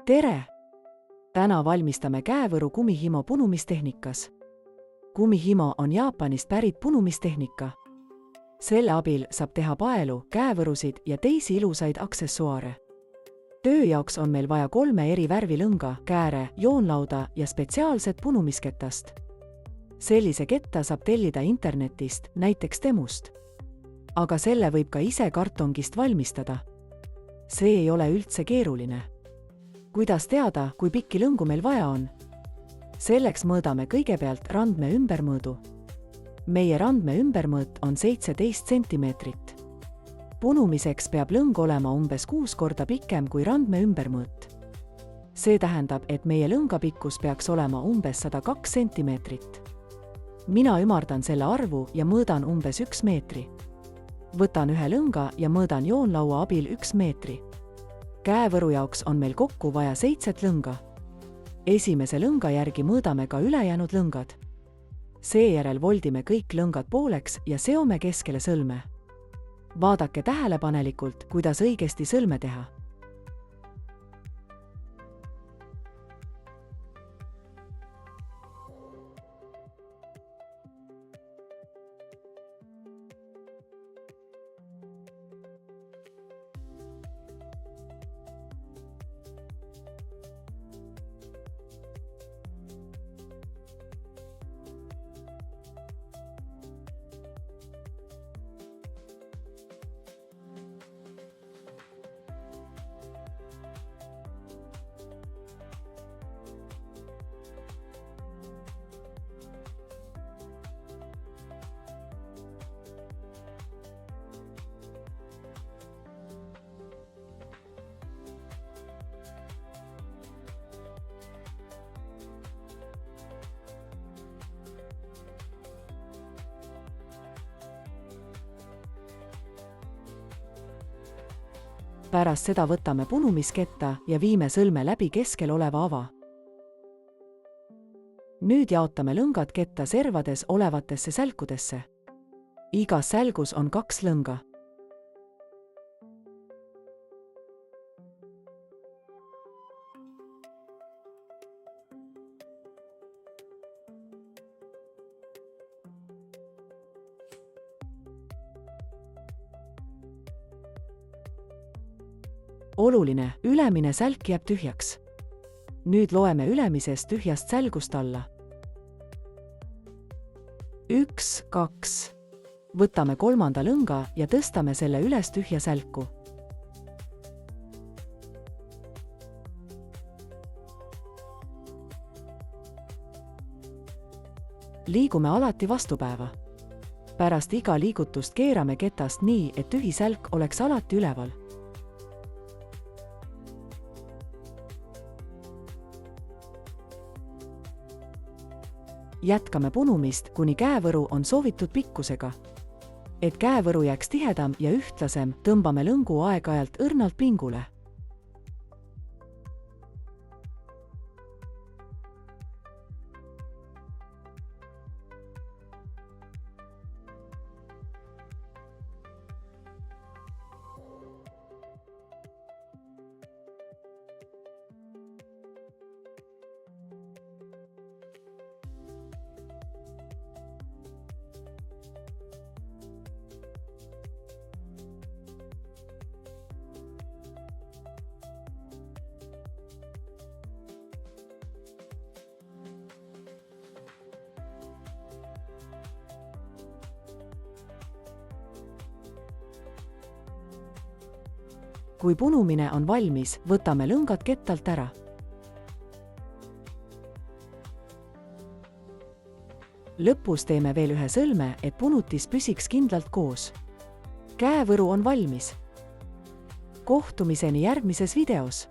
tere! Täna valmistame käevõru kumihimo punumistehnikas. Kumihimo on Jaapanist pärit punumistehnika. Selle abil saab teha paelu, käevõrusid ja teisi ilusaid aksessuaare. Töö jaoks on meil vaja 3 eri värvi lõnga, kääre, joonlauda ja spetsiaalset punumiskettast. Sellise ketta saab tellida internetist, näiteks Temust. Aga selle võib ka ise kartongist valmistada. See ei ole üldse keeruline. Kuidas teada, kui pikki lõngu meil vaja on? Selleks mõõdame kõigepealt randme ümbermõõdu. Meie randme ümbermõõt on 17 centimeetrit. Punumiseks peab lõng olema umbes 6 korda pikem kui randme ümbermõõt. See tähendab, et meie lõnga pikkus peaks olema umbes 102 centimeetrit. Mina ümardan selle arvu ja mõõdan umbes 1 meetri. Võtan ühe lõnga ja mõõdan joonlaua abil 1 meetri. Käevõru jaoks on meil kokku vaja 7 lõnga. Esimese lõnga järgi mõõdame ka ülejäänud lõngad. Seejärel voldime kõik lõngad pooleks ja seome keskele sõlme. Vaadake tähelepanelikult, kuidas õigesti sõlme teha. Pärast seda võtame punumisketta ja viime sõlme läbi keskel oleva ava. Nüüd jaotame lõngad ketta servades olevatesse sälkudesse. Igas sälgus on 2 lõnga. Oluline, ülemine sälk jääb tühjaks. Nüüd loeme ülemisest tühjast sälgust alla. 1, 2. Võtame 3. lõnga ja tõstame selle üles tühja sälku. Liigume alati vastupäeva. Pärast iga liigutust keerame ketast nii, et tühi sälk oleks alati üleval. Jätkame punumist, kuni käevõru on soovitud pikkusega. Et käevõru jääks tihedam ja ühtlasem, tõmbame lõngu aeg-ajalt õrnalt pingule. Kui punumine on valmis, võtame lõngad kettalt ära. Lõpus teeme veel ühe sõlme, et punutis püsiks kindlalt koos. Käevõru on valmis. Kohtumiseni järgmises videos!